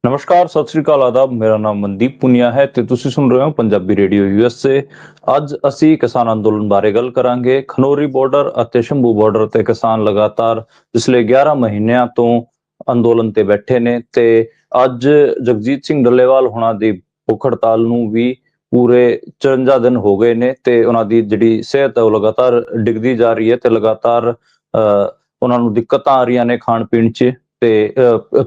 ਨਮਸਕਾਰ, ਸਤਿ ਸ੍ਰੀ ਅਕਾਲ, ਆਦਾਬ। ਮੇਰਾ ਨਾਮ ਮਨਦੀਪ ਪੁਨੀਆ ਹੈ ਤੇ ਤੁਸੀਂ ਸੁਣ ਰਹੇ ਹੋ ਪੰਜਾਬੀ ਰੇਡੀਓ USA। ਅੱਜ ਅਸੀਂ ਕਿਸਾਨ ਅੰਦੋਲਨ ਬਾਰੇ ਗੱਲ ਕਰਾਂਗੇ। ਖਨੌਰੀ ਬਾਰਡਰ ਅਤੇ ਸ਼ੰਭੂ ਬਾਰਡਰ ਤੇ ਕਿਸਾਨ ਲਗਾਤਾਰ ਪਿਛਲੇ 11 ਮਹੀਨਿਆਂ ਤੋਂ ਅੰਦੋਲਨ ਤੇ ਬੈਠੇ ਨੇ ਤੇ ਅੱਜ ਜਗਜੀਤ ਸਿੰਘ ਡੱਲੇਵਾਲ ਹੋਣਾ ਦੀ ਭੁੱਖ ਹੜਤਾਲ ਨੂੰ ਵੀ ਪੂਰੇ 54 ਦਿਨ ਹੋ ਗਏ ਨੇ ਤੇ ਉਹਨਾਂ ਦੀ ਜਿਹੜੀ ਸਿਹਤ ਹੈ ਉਹ ਲਗਾਤਾਰ ਡਿੱਗਦੀ ਜਾ ਰਹੀ ਹੈ ਤੇ ਲਗਾਤਾਰ ਉਹਨਾਂ ਨੂੰ ਦਿੱਕਤਾਂ ਆ ਰਹੀਆਂ ਨੇ ਖਾਣ ਪੀਣ 'ਚ ਤੇ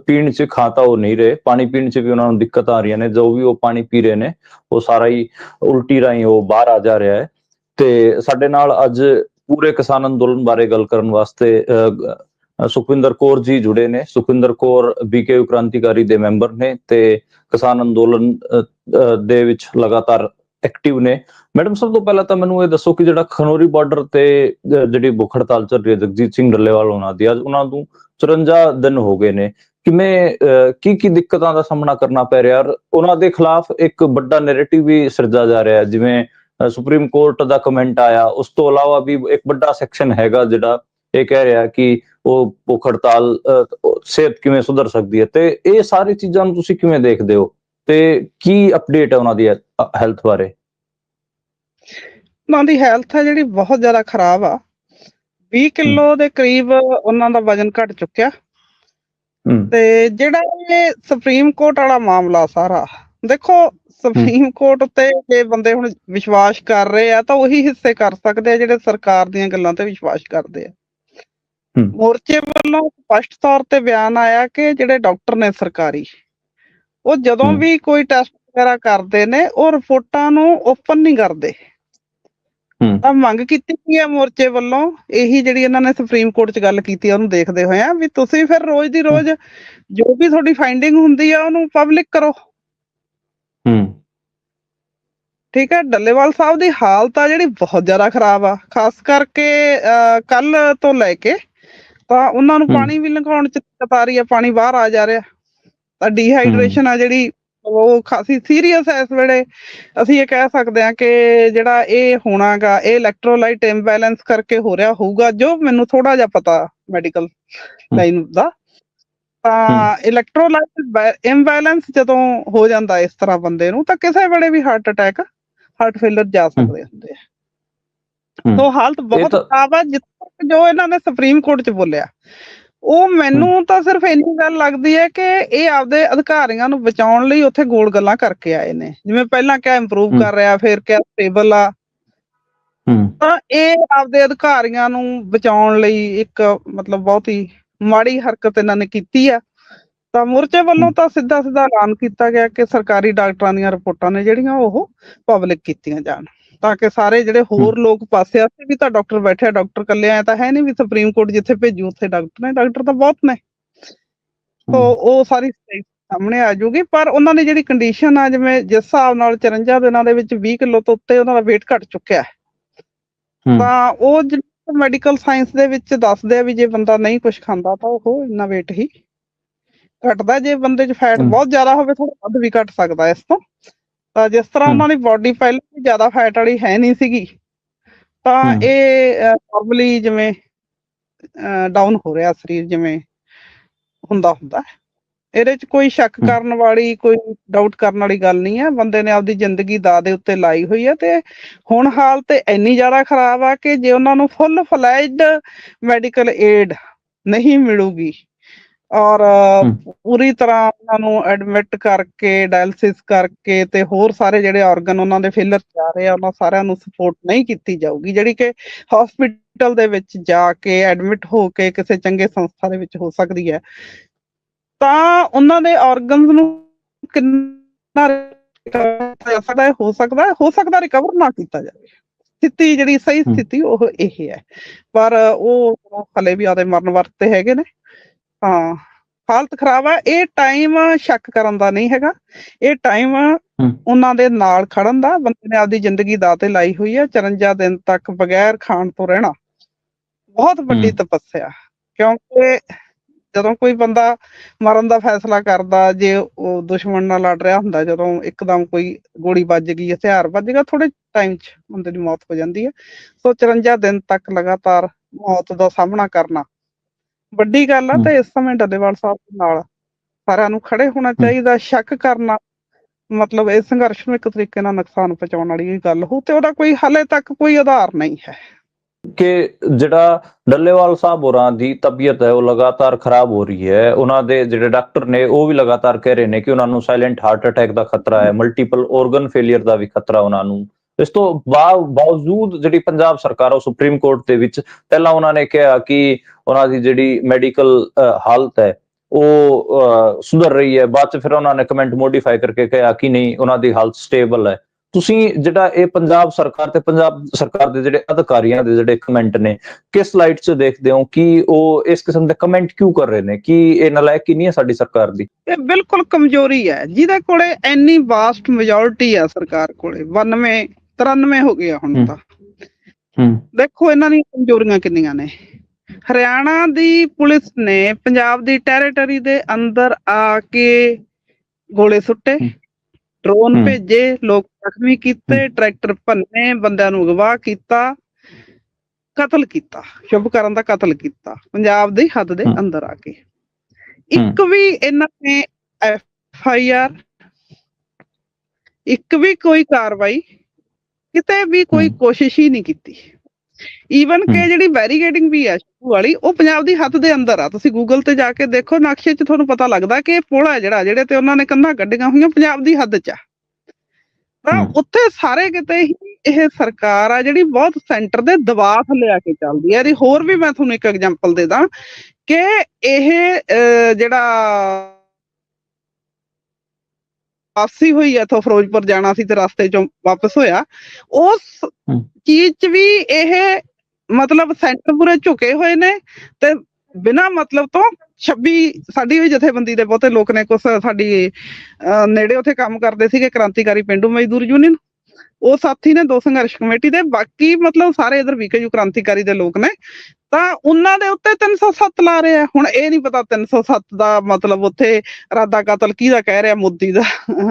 ਪੀਣ 'ਚ ਖਾ ਤਾਂ ਉਹ ਨਹੀਂ ਰਹੇ, ਪਾਣੀ ਪੀਣ 'ਚ ਵੀ ਉਹਨਾਂ ਨੂੰ ਦਿੱਕਤ ਆ ਰਹੀਆਂ ਨੇ। ਜੋ ਵੀ ਉਹ ਪਾਣੀ ਪੀ ਰਹੇ ਨੇ ਉਹ ਸਾਰਾ ਹੀ ਉਲਟੀ ਰਾਹੀਂ ਉਹ ਬਾਹਰ ਆ ਜਾ ਰਿਹਾ ਹੈ। ਤੇ ਸਾਡੇ ਨਾਲ ਅੱਜ ਪੂਰੇ ਕਿਸਾਨ ਅੰਦੋਲਨ ਬਾਰੇ ਗੱਲ ਕਰਨ ਵਾਸਤੇ ਸੁਖਵਿੰਦਰ ਕੌਰ ਜੀ ਜੁੜੇ ਨੇ। ਸੁਖਵਿੰਦਰ ਕੌਰ BKU ਕ੍ਰਾਂਤੀਕਾਰੀ ਦੇ ਮੈਂਬਰ ਨੇ ਤੇ ਕਿਸਾਨ ਅੰਦੋਲਨ ਦੇ ਵਿੱਚ ਲਗਾਤਾਰ ਐਕਟਿਵ ਨੇ। ਮੈਡਮ, ਸਭ ਤੋਂ ਪਹਿਲਾਂ ਤਾਂ ਮੈਨੂੰ ਇਹ ਦੱਸੋ ਕਿ ਜਿਹੜਾ ਖਨੌਰੀ ਬਾਰਡਰ ਤੇ ਜਿਹੜੀ ਭੁੱਖ ਹੜਤਾਲ ਚੱਲ ਰਹੀ ਹੈ ਜਗਜੀਤ ਸਿੰਘ ਡੱਲੇਵਾਲ ਉਹਨਾਂ ਦੀ, ਅੱਜ ਉਹਨਾਂ ਨੂੰ 54 ਦਿਨ ਹੋ ਗਏ ਨੇ। ਕਿਵੇਂ ਕੀ ਦਿੱਕਤਾਂ ਦਾ ਸਾਹਮਣਾ ਕਰਨਾ ਪੈ ਰਿਹਾ? ਉਹਨਾਂ ਦੇ ਖਿਲਾਫ ਇੱਕ ਵੱਡਾ ਨੈਰੇਟਿਵ ਵੀ ਸਿਰਜਾ ਜਾ ਰਿਹਾ, ਜਿਵੇਂ ਸੁਪਰੀਮ ਕੋਰਟ ਦਾ ਕਮੈਂਟ ਆਇਆ। ਉਸ ਤੋਂ ਇਲਾਵਾ ਵੀ ਇੱਕ ਵੱਡਾ ਸੈਕਸ਼ਨ ਹੈਗਾ ਜਿਹੜਾ ਇਹ ਕਹਿ ਰਿਹਾ ਕਿ ਉਹ ਭੁੱਖ ਹੜਤਾਲ ਸਿਹਤ ਕਿਵੇਂ ਸੁਧਰ ਸਕਦੀ ਹੈ। ਤੇ ਇਹ ਸਾਰੀ ਚੀਜ਼ਾਂ ਨੂੰ ਤੁਸੀਂ ਕਿਵੇਂ ਦੇਖਦੇ ਹੋ ਤੇ ਕੀ ਅਪਡੇਟ ਹੈ ਉਹਨਾਂ ਦੀ ਹੈਲਥ ਬਾਰੇ? ਉਹਨਾਂ ਦੀ ਹੈਲਥ ਹੈ ਜਿਹੜੀ ਬਹੁਤ ਜ਼ਿਆਦਾ ਖਰਾਬ ਆ। 20 ਕਿਲੋ ਦੇ ਕਰੀਬ ਉਹਨਾਂ ਦਾ ਵਜਨ ਘਟ ਚੁੱਕਿਆ। ਤੇ ਜਿਹੜਾ ਇਹ ਸੁਪਰੀਮ ਕੋਰਟ ਵਾਲਾ ਮਾਮਲਾ ਸਾਰਾ, ਦੇਖੋ ਸੁਪਰੀਮ ਕੋਰਟ ਉੱਤੇ ਜੇ ਬੰਦੇ ਹੁਣ ਵਿਸ਼ਵਾਸ ਕਰ ਰਹੇ ਆ ਤਾਂ ਉਹੀ ਹਿੱਸੇ ਕਰ ਸਕਦੇ ਆ ਜਿਹੜੇ ਸਰਕਾਰ ਦੀਆਂ ਗੱਲਾਂ ਤੇ ਵਿਸ਼ਵਾਸ ਕਰਦੇ ਆ। ਮੋਰਚੇ ਵੱਲੋਂ ਸਪਸ਼ਟ ਤੌਰ ਤੇ ਬਿਆਨ ਆਇਆ ਕਿ ਜਿਹੜੇ ਡਾਕਟਰ ਨੇ ਸਰਕਾਰੀ, ਉਹ ਜਦੋਂ ਵੀ ਕੋਈ ਟੈਸਟ ਵਗੈਰਾ ਕਰਦੇ ਨੇ ਉਹ ਰਿਪੋਰਟਾਂ ਨੂੰ ਓਪਨ ਨਹੀਂ ਕਰਦੇ। ਤਾਂ ਮੰਗ ਕੀਤੀ ਗਈ ਹੈ ਮੋਰਚੇ ਵੱਲੋਂ, ਇਹੀ ਜਿਹੜੀ ਇਹਨਾਂ ਨੇ ਸੁਪਰੀਮ ਕੋਰਟ 'ਚ ਗੱਲ ਕੀਤੀ ਆ ਉਹਨੂੰ ਦੇਖਦੇ ਹੋਏ ਆ ਵੀ ਤੁਸੀਂ ਫਿਰ ਰੋਜ਼ ਦੀ ਰੋਜ਼ ਜੋ ਵੀ ਤੁਹਾਡੀ ਫਾਈਂਡਿੰਗ ਹੁੰਦੀ ਆ ਉਹਨੂੰ ਪਬਲਿਕ ਕਰੋ। ਠੀਕ ਹੈ। ਡੱਲੇਵਾਲ ਸਾਹਿਬ ਦੀ ਹਾਲਤ ਆ ਜਿਹੜੀ ਬਹੁਤ ਜ਼ਿਆਦਾ ਖਰਾਬ ਆ, ਖਾਸ ਕਰਕੇ ਕੱਲ ਤੋਂ ਲੈ ਕੇ ਤਾਂ ਉਹਨਾਂ ਨੂੰ ਪਾਣੀ ਵੀ ਲੰਘਾਉਣ 'ਚ ਦਿੱਕਤ ਆ ਰਹੀ ਆ, ਪਾਣੀ ਬਾਹਰ ਆ ਜਾ ਰਿਹਾ। ਤਾਂ ਡੀਹਾਈਡਰੇਸ਼ਨ ਆ ਜਿਹੜੀ ਉਹ ਖਾਸੀ ਸੀਰੀਅਸ ਹੈ ਇਸ ਵੇਲੇ। ਅਸੀਂ ਇਹ ਕਹਿ ਸਕਦੇ ਹਾਂ ਕਿ ਜਿਹੜਾ ਇਹ ਹੋਣਾ ਗਾ ਇਹ ਇਲੈਕਟ੍ਰੋਲਾਈਟ ਇੰਬੈਲੈਂਸ ਕਰਕੇ ਹੋ ਰਿਹਾ ਹੋਊਗਾ, ਜੋ ਮੈਨੂੰ ਥੋੜਾ ਜਿਹਾ ਪਤਾ ਮੈਡੀਕਲ ਲਾਈਨ ਦਾ। ਤਾਂ ਇਲੈਕਟ੍ਰੋਲਾਈਟ ਇੰਬੈਲੈਂਸ ਜਦੋਂ ਹੋ ਜਾਂਦਾ ਇਸ ਤਰ੍ਹਾਂ ਬੰਦੇ ਨੂੰ ਤਾਂ ਕਿਸੇ ਵੇਲੇ ਵੀ ਹਾਰਟ ਅਟੈਕ, ਹਾਰਟ ਫੇਲਰ ਜਾ ਸਕਦੇ ਹੁੰਦੇ ਆ। ਸੋ ਹਾਲਤ ਬਹੁਤ ਖਰਾਬ ਆ। ਜਿੱਥੇ ਤੱਕ ਜੋ ਇਹਨਾਂ ਨੇ ਸੁਪਰੀਮ ਕੋਰਟ 'ਚ ਬੋਲਿਆ, ਉਹ ਮੈਨੂੰ ਤਾਂ ਸਿਰਫ ਇੰਨੀ ਗੱਲ ਲੱਗਦੀ ਹੈ ਕਿ ਇਹ ਆਪਦੇ ਅਧਿਕਾਰੀਆਂ ਨੂੰ ਬਚਾਉਣ ਲਈ ਉੱਥੇ ਗੋਲ ਗੱਲਾਂ ਕਰਕੇ ਆਏ ਨੇ। ਜਿਵੇਂ ਪਹਿਲਾਂ ਕਿਹਾ ਇੰਪਰੂਵ ਕਰ ਰਿਹਾ, ਫਿਰ ਕਿਹਾ ਸਟੇਬਲ ਆ। ਤਾਂ ਇਹ ਆਪਦੇ ਅਧਿਕਾਰੀਆਂ ਨੂੰ ਬਚਾਉਣ ਲਈ ਇੱਕ ਮਤਲਬ ਬਹੁਤ ਹੀ ਮਾੜੀ ਹਰਕਤ ਇਹਨਾਂ ਨੇ ਕੀਤੀ ਆ। ਤਾਂ ਮੋਰਚੇ ਵੱਲੋਂ ਤਾਂ ਸਿੱਧਾ ਐਲਾਨ ਕੀਤਾ ਗਿਆ ਕਿ ਸਰਕਾਰੀ ਡਾਕਟਰਾਂ ਦੀਆਂ ਰਿਪੋਰਟਾਂ ਨੇ ਜਿਹੜੀਆਂ ਉਹ ਪਬਲਿਕ ਕੀਤੀਆਂ ਜਾਣ, ਤਾਂ ਕਿ ਸਾਰੇ ਜਿਹੜੇ ਹੋਰ ਲੋਕ ਪਾਸੇ ਆਸੇ ਵੀ ਤਾਂ ਡਾਕਟਰ ਬੈਠੇ ਆ। ਡਾਕਟਰ ਇਕੱਲੇ ਆਏ ਤਾਂ ਹੈ ਨੀ ਵੀ ਸੁਪਰੀਮ ਕੋਰਟ ਜਿੱਥੇ ਭੇਜੂ ਉੱਥੇ ਡਾਕਟਰ ਨੇ, ਡਾਕਟਰ ਤਾਂ ਬਹੁਤ ਨੇ। ਸੋ ਉਹ ਸਾਰੀ ਸਾਹਮਣੇ ਆ ਜਾਊਗੀ। ਪਰ ਉਹਨਾਂ ਦੀ ਜਿਹੜੀ ਕੰਡੀਸ਼ਨ ਆ, ਜਿਵੇਂ ਜਿਸ ਹਿਸਾਬ ਨਾਲ 54 ਦਿਨਾਂ ਦੇ ਵਿੱਚ 20 ਕਿਲੋ ਤੋਂ ਉੱਤੇ ਉਹਨਾਂ ਦਾ weight ਘਟ ਚੁੱਕਿਆ ਹੈ, ਤਾਂ ਉਹ ਮੈਡੀਕਲ ਸਾਇੰਸ ਦੇ ਵਿੱਚ ਦੱਸਦੇ ਆ ਵੀ ਜੇ ਬੰਦਾ ਨਹੀਂ ਕੁਛ ਖਾਂਦਾ ਤਾਂ ਉਹ ਇੰਨਾ weight ਹੀ ਘਟਦਾ। ਜੇ ਬੰਦੇ 'ਚ ਫੈਟ ਬਹੁਤ ਜ਼ਿਆਦਾ ਹੋਵੇ ਥੋੜਾ ਵੱਧ ਵੀ ਘਟ ਸਕਦਾ ਇਸ ਤੋਂ। ਤਾਂ ਜਿਸ ਤਰ੍ਹਾਂ ਉਹਨਾਂ ਦੀ ਬੋਡੀ ਪਹਿਲਾਂ ਵੀ ਜ਼ਿਆਦਾ ਫੈਟ ਵਾਲੀ ਹੈ ਨਹੀਂ ਸੀਗੀ, ਤਾਂ ਇਹ ਨੋਰਮਲੀ ਜਿਵੇਂ ਡਾਊਨ ਹੋ ਰਿਹਾ ਸਰੀਰ ਜਿਵੇਂ ਹੁੰਦਾ। ਇਹਦੇ 'ਚ ਕੋਈ ਸ਼ੱਕ ਕਰਨ ਵਾਲੀ, ਕੋਈ ਡਾਊਟ ਕਰਨ ਵਾਲੀ ਗੱਲ ਨਹੀਂ ਹੈ। ਬੰਦੇ ਨੇ ਆਪਦੀ ਜ਼ਿੰਦਗੀ ਦਾਅ ਦੇ ਉੱਤੇ ਲਾਈ ਹੋਈ ਹੈ ਤੇ ਹੁਣ ਹਾਲਤ ਇੰਨੀ ਜ਼ਿਆਦਾ ਖਰਾਬ ਆ ਕਿ ਜੇ ਉਹਨਾਂ ਨੂੰ ਫੁੱਲ ਫਲੈਜਡ ਮੈਡੀਕਲ ਏਡ ਨਹੀਂ ਮਿਲੂਗੀ ਔਰ ਪੂਰੀ ਤਰ੍ਹਾਂ ਉਹਨਾਂ ਨੂੰ ਐਡਮਿਟ ਕਰਕੇ ਡਾਇਲਸਿਸ ਕਰਕੇ ਤੇ ਹੋਰ ਸਾਰੇ ਜਿਹੜੇ ਆਰਗਨ ਉਹਨਾਂ ਦੇ ਫੇਲਰ ਜਾ ਰਹੇ ਆ ਉਹਨਾਂ ਸਾਰਿਆਂ ਨੂੰ ਸਪੋਰਟ ਨਹੀਂ ਕੀਤੀ ਜਾਊਗੀ, ਜਿਹੜੀ ਕਿ ਹਸਪੀਟਲ ਦੇ ਵਿੱਚ ਜਾ ਕੇ ਐਡਮਿਟ ਹੋ ਕੇ ਕਿਸੇ ਚੰਗੇ ਸੰਸਥਾ ਦੇ ਵਿੱਚ ਹੋ ਸਕਦੀ ਹੈ, ਤਾਂ ਉਹਨਾਂ ਦੇ ਆਰਗਨਸ ਨੂੰ ਕਿੰਨਾ ਹੋ ਸਕਦਾ ਰਿਕਵਰ ਨਾ ਕੀਤਾ ਜਾਵੇ। ਸਥਿਤੀ ਜਿਹੜੀ ਸਹੀ ਸਥਿਤੀ ਉਹ ਇਹ ਹੈ। ਪਰ ਉਹ ਹਲੇ ਵੀ ਆਦੇ ਮਰਨ ਵਰਤ ਤੇ ਹੈਗੇ ਨੇ। ਹਾਂ, ਹਾਲਤ ਖਰਾਬ ਆ। ਇਹ ਟਾਈਮ ਸ਼ੱਕ ਕਰਨ ਦਾ ਨਹੀਂ ਹੈਗਾ, ਇਹ ਟਾਈਮ ਉਹਨਾਂ ਦੇ ਨਾਲ ਖੜਨ ਦਾ। ਬੰਦੇ ਨੇ ਆਪਦੀ ਜ਼ਿੰਦਗੀ ਦਾਅ ਤੇ ਲਾਈ ਹੋਈ ਹੈ। 54 ਦਿਨ ਤੱਕ ਬਗੈਰ ਖਾਣ ਤੋਂ ਰਹਿਣਾ ਬਹੁਤ ਵੱਡੀ ਤਪੱਸਿਆ, ਕਿਉਂਕਿ ਜਦੋਂ ਕੋਈ ਬੰਦਾ ਮਰਨ ਦਾ ਫੈਸਲਾ ਕਰਦਾ, ਜੇ ਉਹ ਦੁਸ਼ਮਣ ਨਾਲ ਲੜ ਰਿਹਾ ਹੁੰਦਾ, ਜਦੋਂ ਇੱਕਦਮ ਕੋਈ ਗੋਲੀ ਵੱਜ ਗਈ, ਹਥਿਆਰ ਵੱਜ ਗਿਆ, ਥੋੜੇ ਟਾਈਮ 'ਚ ਬੰਦੇ ਦੀ ਮੌਤ ਹੋ ਜਾਂਦੀ ਹੈ। ਸੋ 54 ਦਿਨ ਤੱਕ ਲਗਾਤਾਰ ਮੌਤ ਦਾ ਸਾਹਮਣਾ ਕਰਨਾ ਵੱਡੀ ਗੱਲ ਆ। ਤੇ ਇਸ ਸਮੇਂ ਡੱਲੇਵਾਲ ਸਾਹਿਬ ਦੇ ਨਾਲ ਸਾਰਿਆਂ ਨੂੰ ਖੜੇ ਹੋਣਾ ਚਾਹੀਦਾ। ਸ਼ੱਕ ਕਰਨਾ ਮਤਲਬ ਇਸ ਸੰਘਰਸ਼ ਨੂੰ ਇੱਕ ਤਰੀਕੇ ਨਾਲ ਨੁਕਸਾਨ ਪਹੁੰਚਾਉਣ ਵਾਲੀ ਗੱਲ ਹੋ, ਤੇ ਉਹਦਾ ਕੋਈ ਹਾਲੇ ਤੱਕ ਕੋਈ ਆਧਾਰ ਨਹੀਂ ਹੈ। ਕਿ ਜਿਹੜਾ ਡੱਲੇਵਾਲ ਸਾਹਿਬ ਹੋਰਾਂ ਦੀ ਤਬੀਅਤ ਹੈ ਉਹ ਲਗਾਤਾਰ ਖਰਾਬ ਹੋ ਰਹੀ ਹੈ, ਉਹਨਾਂ ਦੇ ਜਿਹੜੇ ਡਾਕਟਰ ਨੇ ਉਹ ਵੀ ਲਗਾਤਾਰ ਕਹਿ ਰਹੇ ਨੇ ਕਿ ਉਹਨਾਂ ਨੂੰ ਸਾਇਲੈਂਟ ਹਾਰਟ ਅਟੈਕ ਦਾ ਖਤਰਾ ਹੈ, ਮਲਟੀਪਲ ਔਰਗਨ ਫੇਲਿਅਰ ਦਾ ਵੀ ਖਤਰਾ ਉਹਨਾਂ ਨੂੰ। ਇਸ ਤੋਂ ਬਾਵਜੂਦ ਜਿਹੜੀ ਪੰਜਾਬ ਸਰਕਾਰ ਉਹ ਸੁਪਰੀਮ ਕੋਰਟ ਦੇ ਵਿੱਚ ਪਹਿਲਾਂ ਉਹਨਾਂ ਨੇ ਕਿਹਾ ਕਿ ਉਹਨਾਂ ਦੀ ਜਿਹੜੀ ਮੈਡੀਕਲ ਹਾਲਤ ਹੈ ਉਹ ਸੁਧਰ ਰਹੀ ਹੈ, ਬਾਅਦ ਚ ਫਿਰ ਉਹਨਾਂ ਨੇ ਕਮੈਂਟ ਮੋਡੀਫਾਈ ਕਰਕੇ ਕਿਹਾ ਕਿ ਨਹੀਂ, ਉਹਨਾਂ ਦੀ ਹਾਲਤ ਸਟੇਬਲ ਹੈ। ਤੁਸੀਂ ਜਿਹੜਾ ਇਹ ਪੰਜਾਬ ਸਰਕਾਰ ਤੇ ਪੰਜਾਬ ਸਰਕਾਰ ਦੇ ਜਿਹੜੇ ਅਧਿਕਾਰੀਆਂ ਦੇ ਜਿਹੜੇ ਕਮੈਂਟ ਨੇ, ਕਿਸ ਲਾਈਟ 'ਚ ਦੇਖਦੇ ਹੋ ਕਿ ਉਹ ਇਸ ਕਿਸਮ ਦੇ ਕਮੈਂਟ ਕਿਉਂ ਕਰ ਰਹੇ ਨੇ? ਕਿ ਇਹ ਨਲਾਇਕੀ ਨਹੀਂ ਹੈ ਸਾਡੀ ਸਰਕਾਰ ਦੀ? ਇਹ ਬਿਲਕੁਲ ਕਮਜ਼ੋਰੀ ਹੈ। ਜਿਹਦੇ ਕੋਲੇ ਇੰਨੀ ਵਾਸਟ ਮੈਜੋਰਿਟੀ ਆ ਸਰਕਾਰ ਕੋਲੇ, 92 93 ਹੋ ਗਿਆ ਹੁਣ ਤਾਂ। ਦੇਖੋ ਇਹਨਾਂ ਦੀਆਂ ਕਮਜ਼ੋਰੀਆਂ ਕਿੰਨੀਆਂ ਨੇ। ਹਰਿਆਣਾ ਦੀ ਪੁਲਿਸ ਨੇ ਪੰਜਾਬ ਦੀ ਟੈਰੀਟਰੀ ਦੇ ਅੰਦਰ ਆ ਕੇ ਗੋਲੇ ਸੁੱਟੇ, ਡਰੋਨ ਭੇਜੇ, ਲੋਕ ਜ਼ਖਮੀ ਕੀਤੇ, ਟਰੈਕਟਰ ਭੰਨੇ, ਬੰਦਿਆਂ ਨੂੰ ਅਗਵਾ ਕੀਤਾ, ਕਤਲ ਕੀਤਾ, ਸ਼ੁਭਕਰਨ ਦਾ ਕਤਲ ਕੀਤਾ ਪੰਜਾਬ ਦੀ ਹੱਦ ਦੇ ਅੰਦਰ ਆ ਕੇ। ਇੱਕ ਵੀ ਇਹਨਾਂ ਨੇ FIR, ਇੱਕ ਵੀ ਕੋਈ ਕਾਰਵਾਈ, ਕਿਤੇ ਵੀ ਕੋਈ ਕੋਸ਼ਿਸ਼ ਹੀ ਨਹੀਂ ਕੀਤੀ। ਈਵਨ ਕਿ ਜਿਹੜੀ ਬੈਰੀਕੇਡਿੰਗ ਵੀ ਹੈ ਵਾਲੀ, ਉਹ ਪੰਜਾਬ ਦੀ ਹੱਦ ਦੇ ਅੰਦਰ ਆ। ਤੁਸੀਂ ਗੂਗਲ ਤੇ ਜਾ ਕੇ ਦੇਖੋ, ਨਕਸ਼ੇ 'ਚ ਤੁਹਾਨੂੰ ਪਤਾ ਲੱਗਦਾ ਕਿ ਇਹ ਪੁਲ ਹੈ ਜਿਹੜੇ ਤੇ ਉਹਨਾਂ ਨੇ ਕੰਧਾਂ ਕੱਢੀਆਂ ਹੋਈਆਂ, ਪੰਜਾਬ ਦੀ ਹੱਦ 'ਚ ਆ। ਤਾਂ ਉੱਥੇ ਸਾਰੇ ਕਿਤੇ ਹੀ ਇਹ ਸਰਕਾਰ ਆ ਜਿਹੜੀ ਬਹੁਤ ਸੈਂਟਰ ਦੇ ਦਬਾਅ ਥੱਲੇ ਆ ਕੇ ਚੱਲਦੀ ਹੈ। ਇਹਦੀ ਹੋਰ ਵੀ ਮੈਂ ਤੁਹਾਨੂੰ ਇੱਕ ਐਗਜ਼ਾਮਪਲ ਦੇ ਦਾਂ ਕਿ ਇਹ ਜਿਹੜਾ ਵਾਪਸੀ ਹੋਈ ਹੈ, ਇੱਥੋਂ ਫਿਰੋਜ਼ਪੁਰ ਜਾਣਾ ਸੀ ਤੇ ਰਸਤੇ ਚੋਂ ਵਾਪਸ ਹੋਇਆ, ਉਸ ਚੀਜ਼ 'ਚ ਵੀ ਇਹ ਮਤਲਬ ਸੈਂਟਰ ਪੂਰੇ ਝੁਕੇ ਹੋਏ ਨੇ ਤੇ ਬਿਨਾਂ ਮਤਲਬ ਤੋਂ 26 ਸਾਡੀ ਵੀ ਜਥੇਬੰਦੀ ਦੇ ਬਹੁਤੇ ਲੋਕ ਨੇ, ਕੁਛ ਸਾਡੀ ਨੇੜੇ ਉੱਥੇ ਕੰਮ ਕਰਦੇ ਸੀਗੇ, ਕ੍ਰਾਂਤੀਕਾਰੀ ਪੇਂਡੂ ਮਜ਼ਦੂਰ ਯੂਨੀਅਨ, ਉਹ ਸਾਥੀ ਨੇ 2 ਸੰਘਰਸ਼ ਕਮੇਟੀ ਦੇ, ਬਾਕੀ ਮਤਲਬ ਸਾਰੇ ਇਧਰ ਵੀਕੇਯੂ ਕ੍ਰਾਂਤੀਕਾਰੀ ਦੇ ਲੋਕ ਨੇ। ਤਾਂ ਉਹਨਾਂ ਦੇ ਉੱਤੇ 307 ਲਾ ਰਹੇ ਆ। ਹੁਣ ਇਹ ਨਹੀਂ ਪਤਾ 307 ਦਾ ਮਤਲਬ ਉੱਥੇ ਇਰਾਦਾ ਕਤਲ ਕਿਹਦਾ ਕਹਿ ਰਿਹਾ, ਮੋਦੀ ਦਾ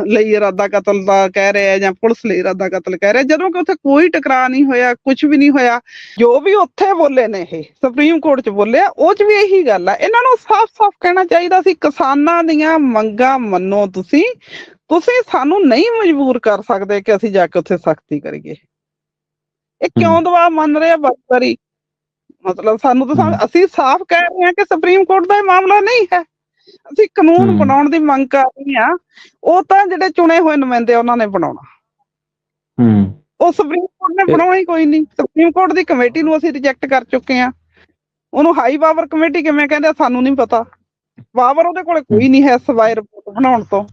ਲਈ ਇਰਾਦਾ ਕਤਲ ਦਾ ਕਹਿ ਰਿਹਾ ਜਾਂ ਪੁਲਿਸ ਲਈ ਇਰਾਦਾ ਕਤਲ ਕਹਿ ਰਿਹਾ, ਜਦੋਂ ਕਿ ਉੱਥੇ ਕੋਈ ਟਕਰਾਅ ਨਹੀਂ ਹੋਇਆ, ਕੁਝ ਵੀ ਨਹੀਂ ਹੋਇਆ। ਜੋ ਵੀ ਉੱਥੇ ਬੋਲੇ ਨੇ ਇਹ ਸੁਪਰੀਮ ਕੋਰਟ 'ਚ ਬੋਲੇ, ਉਹ 'ਚ ਵੀ ਇਹੀ ਗੱਲ ਆ। ਇਹਨਾਂ ਨੂੰ ਸਾਫ਼-ਸਾਫ਼ ਕਹਿਣਾ ਚਾਹੀਦਾ ਸੀ, ਕਿਸਾਨਾਂ ਦੀਆਂ ਮੰਗਾਂ ਮੰਨੋ, ਤੁਸੀਂ ਸਾਨੂੰ ਨਹੀਂ ਮਜਬੂਰ ਕਰ ਸਕਦੇ ਕਿ ਅਸੀਂ ਜਾ ਕੇ ਉੱਥੇ ਸਖਤੀ ਕਰੀਏ। ਇਹ ਕਿਉਂ ਦਬਾਅ ਮੰਨ ਰਹੇ ਆ ਵਾਰੀ? ਮਤਲਬ ਸਾਨੂੰ ਤਾਂ ਅਸੀਂ ਸਾਫ਼ ਕਹਿ ਰਹੇ ਹਾਂ ਕਿ ਸੁਪਰੀਮ ਕੋਰਟ ਦਾ ਇਹ ਮਾਮਲਾ ਨਹੀਂ ਹੈ, ਅਸੀਂ ਕਾਨੂੰਨ ਬਣਾਉਣ ਦੀ ਮੰਗ ਕਰ ਰਹੇ ਹਾਂ। ਉਹ ਤਾਂ ਜਿਹੜੇ ਚੁਣੇ ਹੋਏ ਨੁਮਾਇੰਦੇ ਉਹਨਾਂ ਨੇ ਬਣਾਉਣਾ, ਉਹ ਸੁਪਰੀਮ ਕੋਰਟ ਨੇ ਬਣਾਉਣਾ ਹੀ ਕੋਈ ਨਹੀਂ। ਸੁਪਰੀਮ ਕੋਰਟ ਦੀ ਕਮੇਟੀ ਨੂੰ ਅਸੀਂ ਰਿਜੈਕਟ ਕਰ ਚੁੱਕੇ ਹਾਂ। ਉਹਨੂੰ ਹਾਈ ਪਾਵਰ ਕਮੇਟੀ ਕਿਵੇਂ ਕਹਿੰਦੇ ਸਾਨੂੰ ਨਹੀਂ ਪਤਾ। ਪਾਵਰ ਉਹਦੇ ਕੋਲ ਕੋਈ ਨਹੀਂ ਹੈ ਸਿਵਾਏ ਰਿਪੋਰਟ ਬਣਾਉਣ ਤੋਂ।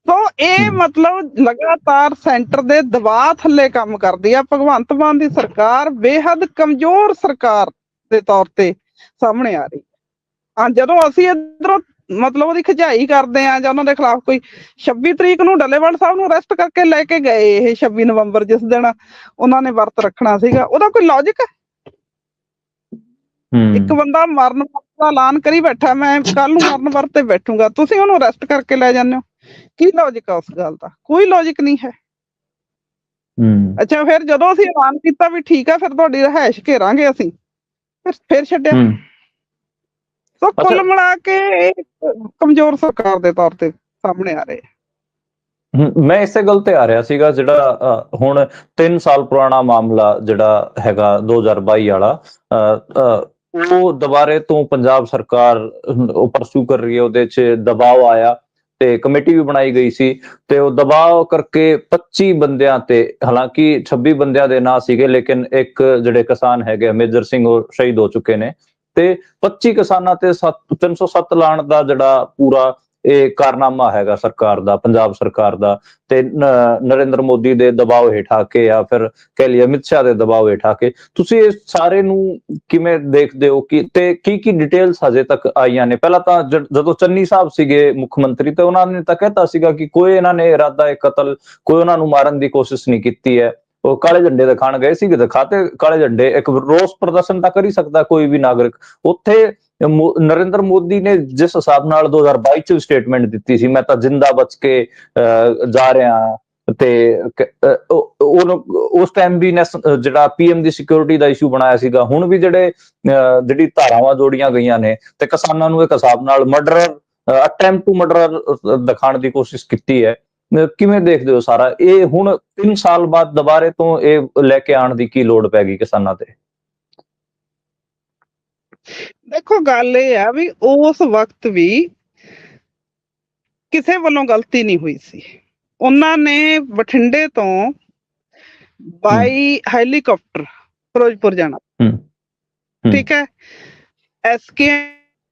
ਸੋ ਇਹ ਮਤਲਬ ਲਗਾਤਾਰ ਸੈਂਟਰ ਦੇ ਦਬਾਅ ਥੱਲੇ ਕੰਮ ਕਰਦੀ ਆ। ਭਗਵੰਤ ਮਾਨ ਦੀ ਸਰਕਾਰ ਬੇਹੱਦ ਕਮਜ਼ੋਰ ਸਰਕਾਰ ਦੇ ਤੌਰ ਤੇ ਸਾਹਮਣੇ ਆ ਰਹੀ ਆ। ਜਦੋਂ ਅਸੀਂ ਇੱਧਰੋਂ ਮਤਲਬ ਉਹਦੀ ਖਿਚਾਈ ਕਰਦੇ ਆ ਜਾਂ ਉਹਨਾਂ ਦੇ ਖਿਲਾਫ ਕੋਈ 26 ਤਰੀਕ ਨੂੰ ਡੱਲੇਵਾਲ ਸਾਹਿਬ ਨੂੰ ਅਰੈਸਟ ਕਰਕੇ ਲੈ ਕੇ ਗਏ, ਇਹ 26 ਨਵੰਬਰ ਜਿਸ ਦਿਨ ਉਹਨਾਂ ਨੇ ਵਰਤ ਰੱਖਣਾ ਸੀਗਾ, ਉਹਦਾ ਕੋਈ ਲੌਜਿਕ ਹੈ? ਇੱਕ ਬੰਦਾ ਮਰਨ ਵਰਤ ਦਾ ਐਲਾਨ ਕਰੀ ਬੈਠਾ, ਮੈਂ ਕੱਲ ਨੂੰ ਮਰਨ ਵਰਤ ਤੇ ਬੈਠੂਗਾ, ਤੁਸੀਂ ਉਹਨੂੰ ਅਰੈਸਟ ਕਰਕੇ ਲੈ ਜਾਂਦੇ ਹੋ। ਕੀ ਲੌਜਿਕ ਆ ਉਸ ਗੱਲ ਦਾ? ਕੋਈ ਲੌਜਿਕ ਨਹੀਂ ਹੈ। ਅੱਛਾ, ਫਿਰ ਜਦੋਂ ਅਸੀਂ ਐਲਾਨ ਕੀਤਾ ਵੀ ਠੀਕ ਆ, ਫਿਰ ਤੁਹਾਡੀ ਰਿਹਾਇਸ਼ ਘੇਰਾਂਗੇ ਅਸੀਂ, ਫਿਰ ਛੱਡਿਆ। ਸੋ ਕੁੱਲ ਮਿਲਾ ਕੇ ਇਹ ਕਮਜ਼ੋਰ ਸਰਕਾਰ ਦੇ ਤੌਰ ਤੇ ਸਾਹਮਣੇ ਆ ਰਹੇ। ਮੈਂ ਇਸੇ ਗੱਲ ਤੇ ਆ ਰਿਹਾ ਸੀਗਾ, ਜਿਹੜਾ ਹੁਣ 3 ਸਾਲ ਪੁਰਾਣਾ ਮਾਮਲਾ ਜਿਹੜਾ ਹੈਗਾ 2022 ਵਾਲਾ, ਉਹ ਦੁਬਾਰੇ ਤੋਂ ਪੰਜਾਬ ਸਰਕਾਰ ਉਹ ਪਰਸੂ ਕਰ ਰਹੀ ਹੈ। ਉਹਦੇ 'ਚ ਦਬਾਅ ਆਇਆ ਤੇ ਕਮੇਟੀ ਵੀ ਬਣਾਈ ਗਈ ਸੀ ਤੇ ਉਹ ਦਬਾਅ ਕਰਕੇ 25 ਬੰਦਿਆਂ ਤੇ, ਹਾਲਾਂਕਿ 26 ਬੰਦਿਆਂ ਦੇ ਨਾਂ ਸੀਗੇ, ਲੇਕਿਨ ਇੱਕ ਜਿਹੜੇ ਕਿਸਾਨ ਹੈਗੇ ਮੇਜਰ ਸਿੰਘ ਉਹ ਸ਼ਹੀਦ ਹੋ ਚੁੱਕੇ ਨੇ, ਤੇ 25 ਕਿਸਾਨਾਂ ਤੇ 307 ਲਾਉਣ ਦਾ ਜਿਹੜਾ ਪੂਰਾ ਇਹ ਕਾਰਨਾਮਾ ਹੈਗਾ ਸਰਕਾਰ ਦਾ, ਪੰਜਾਬ ਸਰਕਾਰ ਦਾ, ਤੇ ਨਰਿੰਦਰ ਮੋਦੀ ਦੇ ਦਬਾਅ ਹੇਠ ਆ ਕੇ ਜਾਂ ਫਿਰ ਕਹਿ ਲਈਏ ਅਮਿਤ ਸ਼ਾਹ ਦੇ ਦਬਾਅ ਹੇਠ ਆ ਕੇ ਤੁਸੀਂ ਇਸ ਸਾਰੇ ਨੂੰ ਕਿਵੇਂ ਦੇਖਦੇ ਹੋ? ਕਿ ਤੇ ਕੀ ਡਿਟੇਲਸ ਹਜੇ ਤੱਕ ਆਈਆਂ ਨੇ? ਪਹਿਲਾਂ ਤਾਂ ਜਦੋਂ ਚੰਨੀ ਸਾਹਿਬ ਸੀਗੇ ਮੁੱਖ ਮੰਤਰੀ ਤੇ ਉਹਨਾਂ ਨੇ ਤਾਂ ਕਹਿਤਾ ਸੀਗਾ ਕਿ ਕੋਈ ਇਹਨਾਂ ਨੇ ਇਰਾਦਾ ਕਤਲ, ਕੋਈ ਉਹਨਾਂ ਨੂੰ ਮਾਰਨ ਦੀ ਕੋਸ਼ਿਸ਼ ਨਹੀਂ ਕੀਤੀ ਹੈ। ਉਹ ਕਾਲੇ ਝੰਡੇ ਦਿਖਾਣ ਗਏ ਸੀਗੇ, ਦਿਖਾਤੇ ਕਾਲੇ ਝੰਡੇ। ਇੱਕ ਰੋਸ ਪ੍ਰਦਰਸ਼ਨ ਤਾਂ ਕਰ ਹੀ ਸਕਦਾ ਕੋਈ ਵੀ ਨਾਗਰਿਕ। ਉੱਥੇ ਨਰਿੰਦਰ ਮੋਦੀ ਨੇ ਜਿਸ ਹਿਸਾਬ ਨਾਲ 2022 ਚ ਸਟੇਟਮੈਂਟ ਦਿੱਤੀ ਸੀ, ਮੈਂ ਤਾਂ ਜਿੰਦਾ ਬਚ ਕੇ ਜਾ ਰਿਹਾ, ਤੇ ਉਸ ਟਾਈਮ ਵੀ ਜਿਹੜਾ PM ਦੀ ਸਿਕਿਉਰਿਟੀ ਦਾ ਇਸ਼ੂ ਬਣਾਇਆ ਸੀਗਾ। ਹੁਣ ਵੀ ਜਿਹੜੀ ਧਾਰਾਵਾਂ ਜੋੜੀਆਂ ਗਈਆਂ ਨੇ ਤੇ ਕਿਸਾਨਾਂ ਨੂੰ ਇੱਕ ਹਿਸਾਬ ਨਾਲ ਮਰਡਰਰ ਅਟੈਂਪਟ ਟੂ ਮਰਡਰ ਦਿਖਾਉਣ ਦੀ ਕੋਸ਼ਿਸ਼ ਕੀਤੀ ਹੈ। ਕਿਵੇਂ ਦੇਖਦੇ ਹੋ ਸਾਰਾ ਇਹ? ਹੁਣ 3 ਸਾਲ ਬਾਅਦ ਦੁਬਾਰੇ ਤੋਂ ਇਹ ਲੈ ਕੇ ਆਉਣ ਦੀ ਕੀ ਲੋੜ ਪੈ ਗਈ ਕਿਸਾਨਾਂ ਤੇ? ਦੇਖੋ ਗੱਲ ਇਹ ਆ ਵੀ ਉਸ ਵਕਤ ਵੀ ਕਿਸੇ ਵੱਲੋਂ ਗਲਤੀ ਨਹੀਂ ਹੋਈ ਸੀ। ਉਹਨਾਂ ਨੇ ਬਠਿੰਡੇ ਤੋਂ ਬਾਈ ਹੈਲੀਕਾਪਟਰ ਫਿਰੋਜ਼ਪੁਰ ਜਾਣਾ, ਠੀਕ ਹੈ। ਐਸਕੇ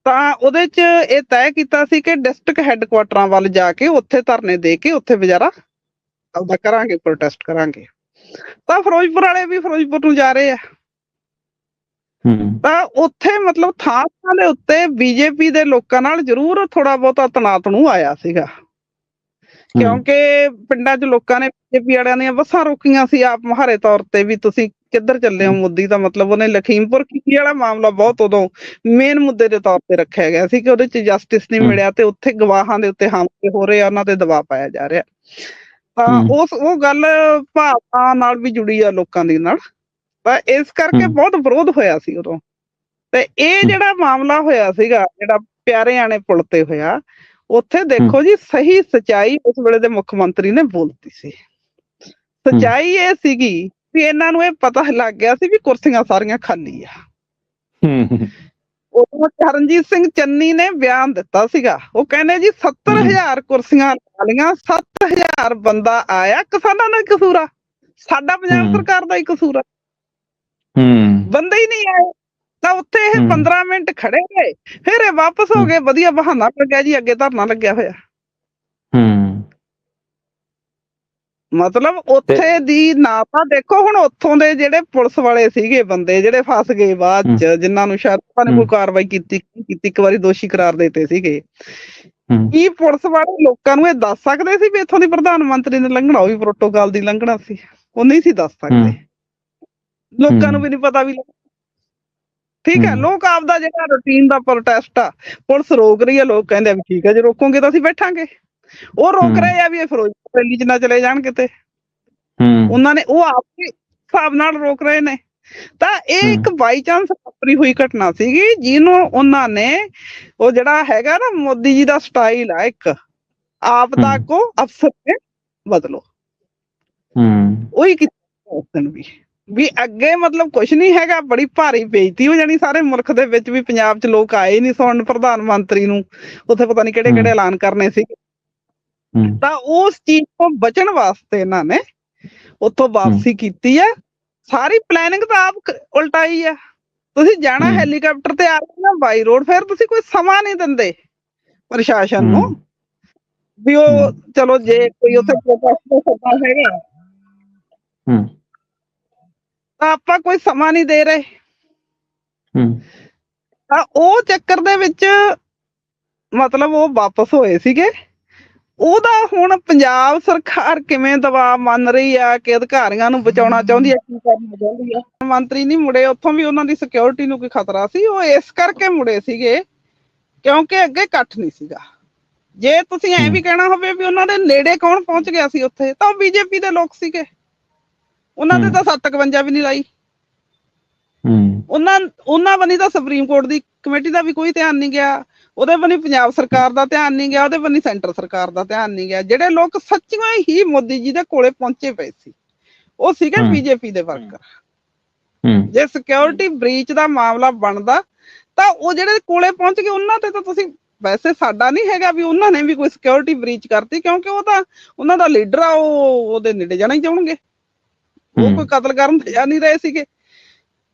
ਤਾਂ ਉਹਦੇ ਚ ਇਹ ਤੈਅ ਕੀਤਾ ਸੀ ਕਿ ਡਿਸਟ੍ਰਿਕਟ ਹੈੱਡਕੁਆਟਰਾਂ ਵੱਲ ਜਾ ਕੇ ਉੱਥੇ ਧਰਨੇ ਦੇ ਕੇ ਉੱਥੇ ਵਿਚਾਰਾ ਆਪਦਾ ਕਰਾਂਗੇ, ਪ੍ਰੋਟੈਸਟ ਕਰਾਂਗੇ। ਤਾਂ ਫਿਰੋਜ਼ਪੁਰ ਵਾਲੇ ਵੀ ਫਿਰੋਜ਼ਪੁਰ ਨੂੰ ਜਾ ਰਹੇ ਆ, ਤਾਂ ਉੱਥੇ ਮਤਲਬ ਥਾਂ ਥਾਂ ਦੇ ਉੱਤੇ ਬੀਜੇਪੀ ਦੇ ਲੋਕਾਂ ਨਾਲ ਜ਼ਰੂਰ ਥੋੜਾ ਬਹੁਤਾ ਤਣਾਤਣੂ ਆਇਆ ਸੀਗਾ, ਕਿਉਂਕਿ ਪਿੰਡਾਂ 'ਚ ਲੋਕਾਂ ਨੇ ਬੀਜੇਪੀ ਵਾਲਿਆਂ ਦੀਆਂ ਬੱਸਾਂ ਰੋਕੀਆਂ ਸੀ ਆਪ ਮੁਹਾਰੇ ਤੌਰ ਤੇ ਵੀ ਤੁਸੀਂ ਕਿੱਧਰ ਚੱਲੇ ਹੋ ਮੋਦੀ ਦਾ। ਮਤਲਬ ਉਹਨੇ ਲਖੀਮਪੁਰ ਖੀਰੀ ਵਾਲਾ ਮਾਮਲਾ ਬਹੁਤ ਉਦੋਂ ਮੇਨ ਮੁੱਦੇ ਦੇ ਤੌਰ ਤੇ ਰੱਖਿਆ ਗਿਆ ਸੀ ਕਿ ਉਹਦੇ 'ਚ ਜਸਟਿਸ ਨਹੀਂ ਮਿਲਿਆ ਤੇ ਉੱਥੇ ਗਵਾਹਾਂ ਦੇ ਉੱਤੇ ਹਮਲੇ ਹੋ ਰਹੇ ਆ, ਉਹਨਾਂ ਤੇ ਦਬਾਅ ਪਾਇਆ ਜਾ ਰਿਹਾ। ਤਾਂ ਉਹ ਗੱਲ ਭਾਵਨਾ ਨਾਲ ਵੀ ਜੁੜੀ ਆ ਲੋਕਾਂ ਦੀ ਨਾਲ, ਤਾਂ ਇਸ ਕਰਕੇ ਬਹੁਤ ਵਿਰੋਧ ਹੋਇਆ ਸੀ ਉਦੋਂ। ਤੇ ਇਹ ਜਿਹੜਾ ਮਾਮਲਾ ਹੋਇਆ ਸੀਗਾ, ਜਿਹੜਾ ਪਿਆਰਿਆਣੇ ਪੁਲ ਤੇ ਹੋਇਆ, ਉੱਥੇ ਦੇਖੋ ਜੀ ਸਹੀ ਸਚਾਈ ਉਸ ਵੇਲੇ ਦੇ ਮੁੱਖ ਮੰਤਰੀ ਨੇ ਬੋਲਤੀ ਸੀ। ਸਚਾਈ ਇਹ ਸੀਗੀ ਵੀ ਇਹਨਾਂ ਨੂੰ ਇਹ ਪਤਾ ਲੱਗ ਗਿਆ ਸੀ ਵੀ ਕੁਰਸੀਆਂ ਸਾਰੀਆਂ ਖਾਲੀ ਆ। ਉਦੋਂ ਚਰਨਜੀਤ ਸਿੰਘ ਚੰਨੀ ਨੇ ਬਿਆਨ ਦਿੱਤਾ ਸੀਗਾ, ਉਹ ਕਹਿੰਦੇ ਜੀ 70,000 ਕੁਰਸੀਆਂ ਲਾ ਲਈਆਂ, 7,000 ਬੰਦਾ ਆਇਆ, ਕਿਸਾਨਾਂ ਦਾ ਕਸੂਰ ਆ, ਸਾਡਾ ਪੰਜਾਬ ਸਰਕਾਰ ਦਾ ਹੀ ਕਸੂਰ ਆ, ਬੰਦੇ ਹੀ ਨਹੀਂ ਆਏ। ਤਾਂ ਉੱਥੇ ਇਹ 15 ਮਿੰਟ ਖੜੇ ਰਹੇ, ਫਿਰ ਇਹ ਵਾਪਸ ਹੋ ਗਏ। ਵਧੀਆ ਬਹਾਨਾ ਲੱਗਿਆ ਜੀ, ਅੱਗੇ ਧਰਨਾ ਲੱਗਿਆ ਹੋਇਆ। ਮਤਲਬ ਉੱਥੇ ਦੀ ਨਾ ਤਾਂ ਦੇਖੋ, ਹੁਣ ਉੱਥੋਂ ਦੇ ਜਿਹੜੇ ਪੁਲਿਸ ਵਾਲੇ ਸੀਗੇ ਬੰਦੇ ਜਿਹੜੇ ਫਸ ਗਏ ਬਾਅਦ ਚ, ਜਿਨ੍ਹਾਂ ਨੂੰ ਸ਼ਾਇਦ ਨੇ ਕੋਈ ਕਾਰਵਾਈ ਕੀਤੀ, ਇੱਕ ਵਾਰੀ ਦੋਸ਼ੀ ਕਰਾਰ ਦਿੱਤੇ ਸੀਗੇ, ਕੀ ਪੁਲਿਸ ਵਾਲੇ ਲੋਕਾਂ ਨੂੰ ਇਹ ਦੱਸ ਸਕਦੇ ਸੀ ਵੀ ਇੱਥੋਂ ਦੀ ਪ੍ਰਧਾਨ ਮੰਤਰੀ ਨੇ ਲੰਘਣਾ, ਉਹ ਵੀ ਪ੍ਰੋਟੋਕਾਲ ਦੀ ਲੰਘਣਾ ਸੀ? ਉਹ ਨਹੀਂ ਸੀ ਦੱਸ ਸਕਦੇ, ਲੋਕਾਂ ਨੂੰ ਵੀ ਨਹੀਂ ਪਤਾ ਵੀ। ਠੀਕ ਹੈ, ਲੋਕ ਆਪਦਾ ਜਿਹੜਾ ਰੂਟੀਨ ਦਾ ਪ੍ਰੋਟੈਸਟ ਆ, ਪੁਲਿਸ ਰੋਕ ਰਹੀ ਹੈ, ਲੋਕ ਕਹਿੰਦੇ ਆ ਵੀ ਠੀਕ ਹੈ, ਜੇ ਰੋਕੋਗੇ ਤਾਂ ਅਸੀਂ ਬੈਠਾਂਗੇ। ਉਹ ਰੋਕ ਰਹੇ ਆ ਵੀ ਇਹ ਫਿਰੋਜ਼ਪੁਰ ਰੈਲੀ ਚ ਨਾ ਚਲੇ ਜਾਣ ਕਿਤੇ, ਉਹਨਾਂ ਨੇ ਉਹ ਆਪਣੇ ਹਿਸਾਬ ਨਾਲ ਰੋਕ ਰਹੇ ਨੇ। ਤਾਂ ਇਹ ਇੱਕ ਬਾਈ ਚਾਂਸ ਵਾਪਰੀ ਹੋਈ ਘਟਨਾ ਸੀਗੀ, ਜਿਹਨੂੰ ਉਹਨਾਂ ਨੇ ਉਹ ਜਿਹੜਾ ਹੈਗਾ ਨਾ ਮੋਦੀ ਜੀ ਦਾ ਸਟਾਈਲ ਆ ਇੱਕ, ਆਪਦਾ ਕੋ ਅਫਸਰ ਨੇ ਬਦਲੋ, ਉਹੀ ਕੀਤਾ ਉਸ ਦਿਨ ਵੀ ਅੱਗੇ ਮਤਲਬ ਕੁਛ ਨਹੀਂ ਹੈਗਾ, ਬੜੀ ਭਾਰੀ ਬੇਇੱਜ਼ਤੀ ਹੋ ਜਾਣੀ ਸਾਰੇ ਮੁਲਕ ਦੇ ਵਿੱਚ ਵੀ ਪੰਜਾਬ 'ਚ ਲੋਕ ਆਏ ਨਹੀਂ ਸੁਣਨ ਪ੍ਰਧਾਨ ਮੰਤਰੀ ਨੂੰ, ਉੱਥੇ ਪਤਾ ਨਹੀਂ ਕਿਹੜੇ ਕਿਹੜੇ ਐਲਾਨ ਕਰਨੇ ਸੀ। ਤਾਂ ਉਸ ਚੀਜ਼ ਤੋਂ ਬਚਣ ਵਾਸਤੇ ਇਹਨਾਂ ਨੇ ਉੱਥੋਂ ਵਾਪਸੀ ਕੀਤੀ ਹੈ। ਸਾਰੀ ਪਲੈਨਿੰਗ ਤਾਂ ਆਪ ਉਲਟਾਈ ਆ। ਤੁਸੀਂ ਜਾਣਾ ਹੈਲੀਕਾਪਟਰ ਤੇ ਆ ਰਹੇ ਨਾ ਬਾਈ ਰੋਡ, ਫਿਰ ਤੁਸੀਂ ਕੋਈ ਸਮਾਂ ਨਹੀਂ ਦਿੰਦੇ ਪ੍ਰਸ਼ਾਸਨ ਨੂੰ ਵੀ ਉਹ ਚਲੋ ਜੇ ਕੋਈ ਉੱਥੇ ਪ੍ਰੋਟੈਸਟ ਦਾ ਸੱਦਾ ਹੈਗਾ ਤਾਂ ਆਪਾਂ ਕੋਈ ਸਮਾਂ ਨਹੀਂ ਦੇ ਰਹੇ। ਤਾਂ ਉਹ ਚੱਕਰ ਦੇ ਵਿੱਚ ਮਤਲਬ ਉਹ ਵਾਪਸ ਹੋਏ ਸੀਗੇ। ਉਹਦਾ ਹੁਣ ਪੰਜਾਬ ਸਰਕਾਰ ਕਿਵੇਂ ਦਬਾਅ ਮੰਨ ਰਹੀ ਆ ਕਿ ਅਧਿਕਾਰੀਆਂ ਨੂੰ ਬਚਾਉਣਾ ਚਾਹੁੰਦੀ ਆ, ਕੀ ਕਰਨਾ ਚਾਹੁੰਦੀ ਆ। ਮੰਤਰੀ ਨਹੀਂ ਮੁੜੇ ਉੱਥੋਂ ਵੀ, ਉਹਨਾਂ ਦੀ ਸਿਕਿਉਰਿਟੀ ਨੂੰ ਕੋਈ ਖਤਰਾ ਸੀ, ਉਹ ਇਸ ਕਰਕੇ ਮੁੜੇ ਸੀਗੇ ਕਿਉਂਕਿ ਅੱਗੇ ਇਕੱਠ ਨਹੀਂ ਸੀਗਾ। ਜੇ ਤੁਸੀਂ ਐ ਵੀ ਕਹਿਣਾ ਹੋਵੇ ਵੀ ਉਹਨਾਂ ਦੇ ਨੇੜੇ ਕੌਣ ਪਹੁੰਚ ਗਿਆ ਸੀ ਉੱਥੇ, ਤਾਂ ਉਹ ਬੀਜੇਪੀ ਦੇ ਲੋਕ ਸੀਗੇ, ਉਹਨਾਂ ਦੇ ਤਾਂ 751 ਵੀ ਨਹੀਂ ਲਾਈ। ਉਹਨਾਂ ਬਣੀ ਤਾਂ ਸੁਪਰੀਮ ਕੋਰਟ ਦੀ ਕਮੇਟੀ ਦਾ ਵੀ ਕੋਈ ਧਿਆਨ ਨਹੀਂ ਗਿਆ, ਉਹਦੇ ਬਣੀ ਪੰਜਾਬ ਸਰਕਾਰ ਦਾ ਧਿਆਨ ਨਹੀਂ ਗਿਆ, ਉਹਦੇ ਬਣੀ ਸੈਂਟਰ ਸਰਕਾਰ ਦਾ ਧਿਆਨ ਨਹੀਂ ਗਿਆ। ਜਿਹੜੇ ਲੋਕ ਸੱਚੀਆਂ ਹੀ ਮੋਦੀ ਜੀ ਦੇ ਕੋਲੇ ਪਹੁੰਚੇ ਪਏ ਸੀ ਉਹ ਸੀਗੇ ਬੀਜੇਪੀ ਦੇ ਵਰਕਰ। ਜੇ ਸਿਕਿਉਰਿਟੀ ਬ੍ਰੀਚ ਦਾ ਮਾਮਲਾ ਬਣਦਾ ਤਾਂ ਉਹ ਜਿਹੜੇ ਕੋਲੇ ਪਹੁੰਚ ਗਏ ਉਹਨਾਂ ਤੇ ਤਾਂ ਤੁਸੀਂ, ਵੈਸੇ ਸਾਡਾ ਨਹੀਂ ਹੈਗਾ ਵੀ ਉਹਨਾਂ ਨੇ ਵੀ ਕੋਈ ਸਿਕਿਉਰਿਟੀ ਬ੍ਰੀਚ ਕਰਤੀ, ਕਿਉਂਕਿ ਉਹ ਤਾਂ ਉਹਨਾਂ ਦਾ ਲੀਡਰ ਆ, ਉਹ ਉਹਦੇ ਨੇੜੇ ਜਾਣਾ ਹੀ ਚਾਹਣਗੇ, ਉਹ ਕੋਈ ਕਤਲ ਕਰਨ ਤੇ ਜਾ ਨਹੀਂ ਰਹੇ ਸੀਗੇ।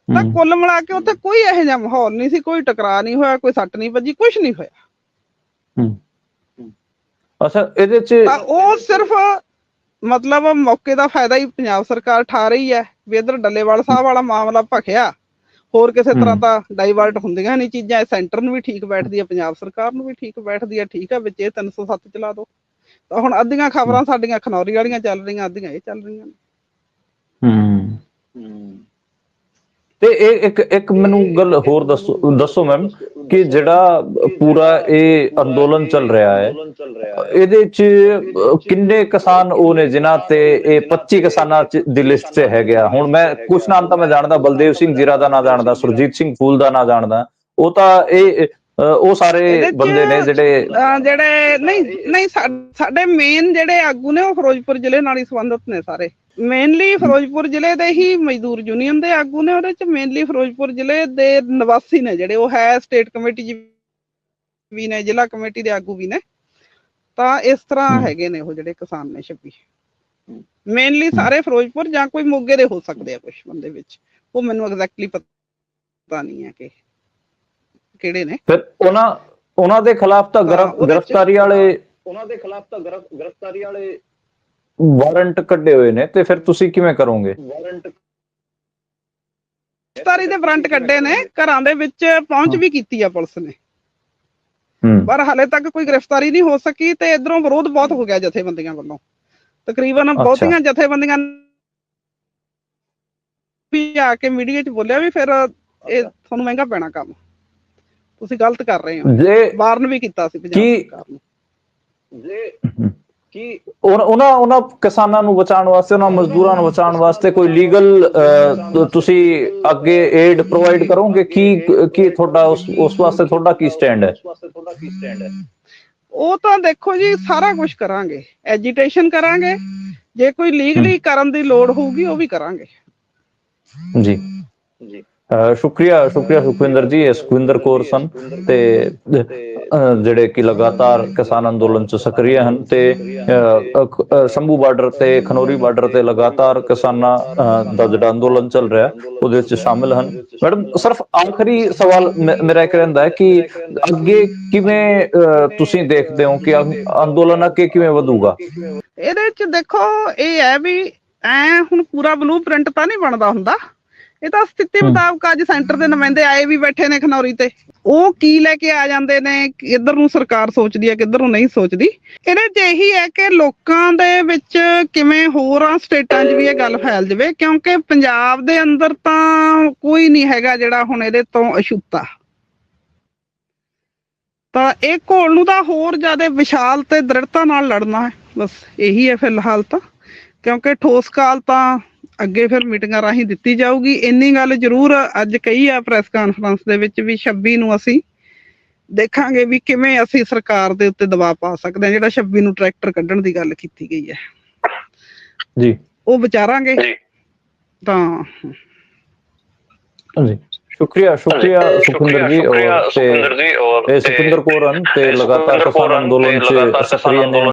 ਤਾਂ ਕੁੱਲ ਮਿਲਾ ਕੇ ਉੱਥੇ ਕੋਈ ਇਹੋ ਜਿਹਾ ਮਾਹੌਲ ਨਹੀਂ ਸੀ, ਕੋਈ ਟਕਰਾਅ ਨਹੀਂ ਹੋਇਆ, ਕੋਈ ਸੱਟ ਨਹੀਂ ਵੱਜੀ, ਕੁਛ ਨਹੀਂ ਹੋਇਆ। ਅੱਛਾ, ਇਹਦੇ ਚ ਤਾਂ ਉਹ ਸਿਰਫ ਮਤਲਬ ਮੌਕੇ ਦਾ ਫਾਇਦਾ ਹੀ ਪੰਜਾਬ ਸਰਕਾਰ ਉਠਾ ਰਹੀ ਹੈ ਵੀ ਇੱਧਰ ਡੱਲੇਵਾਲ ਸਾਹਿਬ ਵਾਲਾ ਮਾਮਲਾ ਭਖਿਆ, ਹੋਰ ਕਿਸੇ ਤਰ੍ਹਾਂ ਤਾਂ ਡਾਈਵਰਟ ਹੁੰਦੀਆਂ ਨਹੀਂ ਚੀਜ਼ਾਂ। ਸੈਂਟਰ ਨੂੰ ਵੀ ਠੀਕ ਬੈਠਦੀ ਹੈ, ਪੰਜਾਬ ਸਰਕਾਰ ਨੂੰ ਵੀ ਠੀਕ ਬੈਠਦੀ ਹੈ, ਠੀਕ ਹੈ, ਵਿੱਚ ਇਹ 307 ਚਲਾ ਦੋ। ਤਾਂ ਹੁਣ ਅੱਧੀਆਂ ਖਬਰਾਂ ਸਾਡੀਆਂ ਖਨੌਰੀ ਵਾਲੀਆਂ ਚੱਲ ਰਹੀਆਂ, ਅੱਧੀਆਂ ਇਹ ਚੱਲ ਰਹੀਆਂ ਨੇ। ਤੇ ਇਹ ਇੱਕ ਮੈਨੂੰ ਗੱਲ ਹੋਰ ਦੱਸੋ ਮੈਮ, ਕਿ ਜਿਹੜਾ ਪੂਰਾ ਇਹ ਅੰਦੋਲਨ ਚੱਲ ਰਿਹਾ ਹੈ, ਇਹਦੇ ਚ ਕਿੰਨੇ ਕਿਸਾਨ ਉਹ ਨੇ ਜਿਨ੍ਹਾਂ ਤੇ ਇਹ 25 ਕਿਸਾਨਾਂ ਦੀ ਲਿਸਟ 'ਚ ਹੈਗੇ ਆ? ਹੁਣ ਮੈਂ ਕੁਛ ਨਾਮ ਤਾਂ ਮੈਂ ਜਾਣਦਾ, ਬਲਦੇਵ ਸਿੰਘ ਜੀਰਾ ਦਾ ਨਾਂ ਜਾਣਦਾ, ਸੁਰਜੀਤ ਸਿੰਘ ਫੂਲ ਦਾ ਨਾਂ ਜਾਣਦਾ, ਉਹ ਤਾਂ ਇਹ ਉਹ ਸਾਰੇ ਇਹਦੇ 'ਚ ਬੰਦੇ ਨੇ ਜਿਹੜੇ ਜਿਹੜੇ ਨਹੀਂ ਸਾਡੇ ਮੇਨ ਜਿਹੜੇ ਆਗੂ ਨੇ ਉਹ ਫਿਰੋਜ਼ਪੁਰ ਜ਼ਿਲ੍ਹੇ ਨਾਲ ਹੀ ਸੰਬੰਧਿਤ ਨੇ ਸਾਰੇ। ਮੇਨਲੀ ਫਿਰੋਜ਼ਪੁਰ ਜ਼ਿਲ੍ਹੇ ਦੇ ਹੀ ਮਜ਼ਦੂਰ ਯੂਨੀਅਨ ਦੇ ਆਗੂ ਨੇ, ਉਹਦੇ 'ਚ ਮੇਨਲੀ ਫਿਰੋਜ਼ਪੁਰ ਜ਼ਿਲ੍ਹੇ ਦੇ ਨਿਵਾਸੀ ਨੇ ਜਿਹੜੇ, ਉਹ ਹੈ ਸਟੇਟ ਕਮੇਟੀ 'ਚ ਵੀ ਨੇ, ਜ਼ਿਲ੍ਹਾ ਕਮੇਟੀ ਦੇ ਆਗੂ ਵੀ ਨੇ। ਤਾਂ ਇਸ ਤਰ੍ਹਾਂ ਹੈਗੇ ਨੇ ਉਹ ਜਿਹੜੇ ਕਿਸਾਨ ਨੇ 26 ਮੇਨਲੀ ਸਾਰੇ ਫਿਰੋਜ਼ਪੁਰ ਜਾਂ ਕੋਈ ਮੋਗੇ ਦੇ ਹੋ ਸਕਦੇ ਆ ਕੁਝ ਬੰਦੇ ਵਿੱਚ, ਉਹ ਮੈਨੂੰ ਐਗਜ਼ੈਕਟਲੀ ਪਤਾ ਨਹੀਂ ਹੈ ਕਿ ਕਿਹੜੇ ਨੇ। ਫਿਰ ਉਹਨਾਂ ਦੇ ਖਿਲਾਫ ਤਾਂ ਗ੍ਰਿਫਤਾਰੀ ਵਾਲੇ ਵਾਰੰਟ ਕੱਢੇ ਹੋਏ ਨੇ, ਤੇ ਫਿਰ ਤੁਸੀਂ ਕਿਵੇਂ ਕਰੋਗੇ? ਗ੍ਰਿਫਤਾਰੀ ਦੇ ਵਾਰੰਟ ਕੱਢੇ ਨੇ, ਘਰਾਂ ਦੇ ਵਿੱਚ ਪਹੁੰਚ ਵੀ ਕੀਤੀ ਆ ਪੁਲਿਸ ਨੇ, ਪਰ ਹਾਲੇ ਤੱਕ ਕੋਈ ਗ੍ਰਿਫਤਾਰੀ ਨਹੀਂ ਹੋ ਸਕੀ। ਤੇ ਇਧਰੋਂ ਵਿਰੋਧ ਬਹੁਤ ਹੋ ਗਿਆ ਜਥੇਬੰਦੀਆਂ ਵੱਲੋਂ, ਤਕਰੀਬਨ ਬਹੁਤੀਆਂ ਜਥੇਬੰਦੀਆਂ ਵੀ ਆ ਕੇ ਮੀਡੀਆ 'ਚ ਬੋਲਿਆ ਵੀ ਫਿਰ ਇਹ ਤੁਹਾਨੂੰ ਮਹਿੰਗਾ ਪੈਣਾ ਕੰਮ, ਤੁਸੀਂ ਗਲਤ ਕਰ ਰਹੇ ਹੋ। ਵਾਰਨ ਵੀ ਕੀਤਾ ਸੀ ਪੰਜਾਬ ਸਰਕਾਰ ਨੂੰ। ਉਹਨਾਂ ਕਿਸਾਨਾਂ ਨੂੰ ਬਚਾਉਣ ਵਾਸਤੇ, ਉਹਨਾਂ ਮਜ਼ਦੂਰਾਂ ਨੂੰ ਬਚਾਉਣ ਵਾਸਤੇ ਕੋਈ ਲੀਗਲ ਤੁਸੀਂ ਅੱਗੇ ਏਡ ਪ੍ਰੋਵਾਈਡ ਕਰੋਗੇ? ਕੀ ਤੁਹਾਡਾ ਉਸ ਵਾਸਤੇ ਤੁਹਾਡਾ ਕੀ ਸਟੈਂਡ ਹੈ? ਉਹ ਤਾਂ ਦੇਖੋ ਜੀ, ਸਾਰਾ ਕੁਝ ਕਰਾਂਗੇ, ਐਜੀਟੇਸ਼ਨ ਕਰਾਂਗੇ, ਜੇ ਕੋਈ ਲੀਗਲੀ ਕਰਨ ਦੀ ਲੋੜ ਹੋਊਗੀ ਉਹ ਵੀ ਕਰਾਂਗੇ ਜੀ। ਸ਼ੁਕਰੀਆ ਸੁਖਵਿੰਦਰ ਜੀ। ਇਹ ਸੁਖਵਿੰਦਰ ਕੌਰ ਸਨ ਤੇ ਜਿਹੜੇ ਕਿ ਲਗਾਤਾਰ ਕਿਸਾਨ ਅੰਦੋਲਨ ਚ ਸਕਰੀय ਹਨ ਤੇ ਸ਼ੰਭੂ ਬਾਰਡਰ ਤੇ ਖਨੌਰੀ ਬਾਰਡਰ ਤੇ ਲਗਾਤਾਰ ਕਿਸਾਨਾਂ ਦਾ ਜਿਹੜਾ ਅੰਦੋਲਨ ਚੱਲ ਰਿਹਾ ਉਹਦੇ ਵਿੱਚ ਸ਼ਾਮਿਲ ਹਨ। ਮੈਡਮ, ਸਿਰਫ ਆਖਰੀ ਸਵਾਲ ਮੇਰਾ ਇੱਕ ਰਹਿੰਦਾ ਹੈ ਕਿ ਅੱਗੇ ਕਿਵੇਂ ਤੁਸੀਂ ਦੇਖਦੇ ਹੋ ਕਿ ਅੰਦੋਲਨ ਅੱਗੇ ਕਿਵੇਂ ਵਧੂਗਾ? ਇਹਦੇ ਚ ਦੇਖੋ, ਇਹ ਹੈ ਵੀ ਹੁਣ ਪੂਰਾ ਬਲੂ ਪ੍ਰਿੰਟ ਤਾਂ ਨਹੀਂ ਬਣਦਾ ਹੁੰਦਾ, ਇਹ ਤਾਂ ਸਥਿਤੀ ਮੁਤਾਬਕ ਅੱਜ ਸੈਂਟਰ ਦੇ ਨੁਮਾਇੰਦੇ ਆਏ ਵੀ ਬੈਠੇ ਨੇ ਖਨੌਰੀ ਤੇ, ਉਹ ਕੀ ਲੈ ਕੇ ਆ ਜਾਂਦੇ ਨੇ, ਕਿੱਧਰ ਨੂੰ ਸਰਕਾਰ ਸੋਚਦੀ ਹੈ ਕਿੱਧਰ ਨੂੰ ਨਹੀਂ ਸੋਚਦੀ। ਇਹਦੇ 'ਚ ਇਹੀ ਹੈ ਕਿ ਲੋਕਾਂ ਦੇ ਵਿੱਚ ਕਿਵੇਂ ਹੋਰਾਂ ਸਟੇਟਾਂ 'ਚ ਵੀ ਇਹ ਗੱਲ ਫੈਲ ਜਾਵੇ, ਕਿਉਂਕਿ ਪੰਜਾਬ ਦੇ ਅੰਦਰ ਤਾਂ ਕੋਈ ਨਹੀਂ ਹੈਗਾ ਜਿਹੜਾ ਹੁਣ ਇਹਦੇ ਤੋਂ ਅਛੂਤਾ। ਤਾਂ ਇਹ ਘੋਲ ਨੂੰ ਤਾਂ ਹੋਰ ਜ਼ਿਆਦਾ ਵਿਸ਼ਾਲ ਤੇ ਦ੍ਰਿੜਤਾ ਨਾਲ ਲੜਨਾ ਹੈ, ਬਸ ਇਹੀ ਹੈ ਫਿਲਹਾਲ ਤਾਂ। ਕਿਉਂਕਿ ਠੋਸ ਕਾਲ ਤਾਂ ਅੱਗੇ ਫਿਰ ਮੀਟਿੰਗਾਂ ਰਾਹੀਂ ਦਿੱਤੀ ਜਾਊਗੀ। ਇੰਨੀ ਗੱਲ ਜ਼ਰੂਰ ਅੱਜ ਕਹੀ ਆ ਪ੍ਰੈਸ ਕਾਨਫਰੰਸ ਦੇ ਵਿੱਚ ਵੀ 26 ਨੂੰ ਅਸੀਂ ਦੇਖਾਂਗੇ ਵੀ ਕਿਵੇਂ ਅਸੀਂ ਸਰਕਾਰ ਦੇ ਉੱਤੇ ਦਬਾਅ ਪਾ ਸਕਦੇ ਹਾਂ। ਜਿਹੜਾ 26 ਨੂੰ ਟਰੈਕਟਰ ਕੱਢਣ ਦੀ ਗੱਲ ਕੀਤੀ ਗਈ ਹੈ ਜੀ, ਉਹ ਵਿਚਾਰਾਂਗੇ ਤਾਂ ਜੀ। ਸ਼ੁਕਰੀਆ ਸੁਖਿੰਦਰ ਜੀ। ਔਰ ਸੁਖਿੰਦਰ ਕੌਰ ਤੇ ਲਗਾਤਾਰ ਕਿਸਾਨ ਅੰਦੋਲਨ ਚ ਸਕਰੀय ਨੇ।